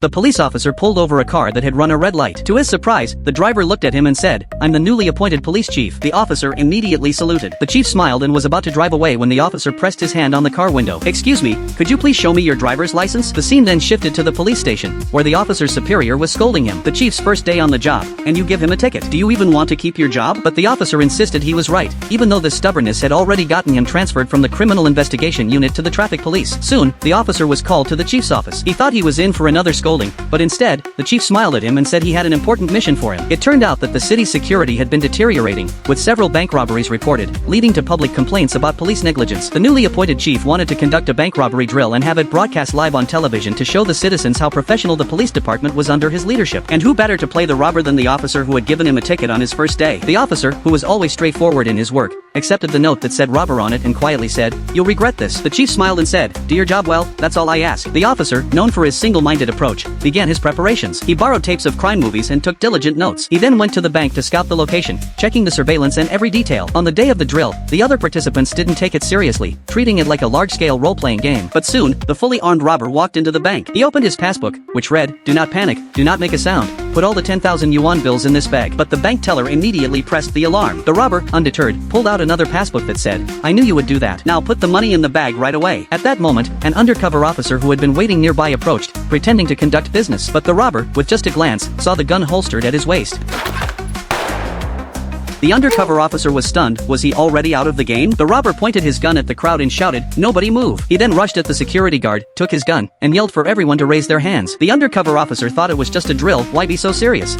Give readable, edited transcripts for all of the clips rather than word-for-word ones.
The police officer pulled over a car that had run a red light. To his surprise, the driver looked at him and said, "I'm the newly appointed police chief." The officer immediately saluted. The chief smiled and was about to drive away when the officer pressed his hand on the car window. "Excuse me, could you please show me your driver's license?" The scene then shifted to the police station, where the officer's superior was scolding him. "The chief's first day on the job, and you give him a ticket. Do you even want to keep your job?" But the officer insisted he was right, even though the stubbornness had already gotten him transferred from the criminal investigation unit to the traffic police. Soon, the officer was called to the chief's office. He thought he was in for another scolding, but instead, the chief smiled at him and said he had an important mission for him. It turned out that the city's security had been deteriorating, with several bank robberies reported, leading to public complaints about police negligence. The newly appointed chief wanted to conduct a bank robbery drill and have it broadcast live on television to show the citizens how professional the police department was under his leadership. And who better to play the robber than the officer who had given him a ticket on his first day? The officer, who was always straightforward in his work, accepted the note that said robber on it and quietly said, "You'll regret this." The chief smiled and said, "Do your job well, that's all I ask." The officer, known for his single-minded approach, began his preparations. He borrowed tapes of crime movies and took diligent notes. He then went to the bank to scout the location, checking the surveillance and every detail. On the day of the drill, the other participants didn't take it seriously, treating it like a large-scale role-playing game. But soon, the fully armed robber walked into the bank. He opened his passbook, which read, "Do not panic, do not make a sound. Put all the 10,000 yuan bills in this bag." But the bank teller immediately pressed the alarm. The robber, undeterred, pulled out another passbook that said, "I knew you would do that. Now put the money in the bag right away." At that moment, an undercover officer who had been waiting nearby approached, pretending to conduct business. But the robber, with just a glance, saw the gun holstered at his waist. The undercover officer was stunned. Was he already out of the game? The robber pointed his gun at the crowd and shouted, "Nobody move." He then rushed at the security guard, took his gun, and yelled for everyone to raise their hands. The undercover officer thought it was just a drill. Why be so serious?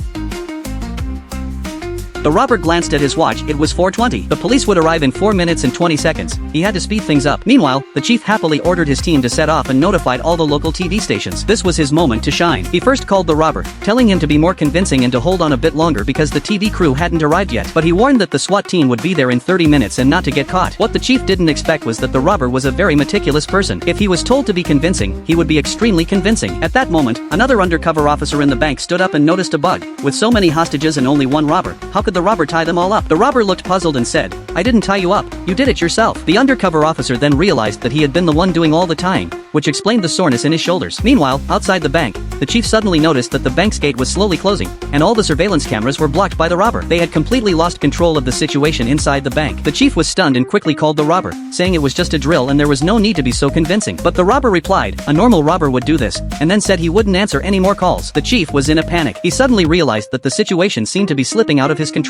The robber glanced at his watch. It was 4:20. The police would arrive in 4 minutes and 20 seconds. He had to speed things up. Meanwhile, the chief happily ordered his team to set off and notified all the local TV stations. This was his moment to shine. He first called the robber, telling him to be more convincing and to hold on a bit longer because the TV crew hadn't arrived yet. But he warned that the SWAT team would be there in 30 minutes and not to get caught. What the chief didn't expect was that the robber was a very meticulous person. If he was told to be convincing, he would be extremely convincing. At that moment, another undercover officer in the bank stood up and noticed a bug. With so many hostages and only one robber, how could the robber tie them all up? The robber looked puzzled and said, "I didn't tie you up, you did it yourself." The undercover officer then realized that he had been the one doing all the tying, which explained the soreness in his shoulders. Meanwhile, outside the bank, the chief suddenly noticed that the bank's gate was slowly closing, and all the surveillance cameras were blocked by the robber. They had completely lost control of the situation inside the bank. The chief was stunned and quickly called the robber, saying it was just a drill and there was no need to be so convincing. But the robber replied, "A normal robber would do this," and then said he wouldn't answer any more calls. The chief was in a panic. He suddenly realized that the situation seemed to be slipping out of his control.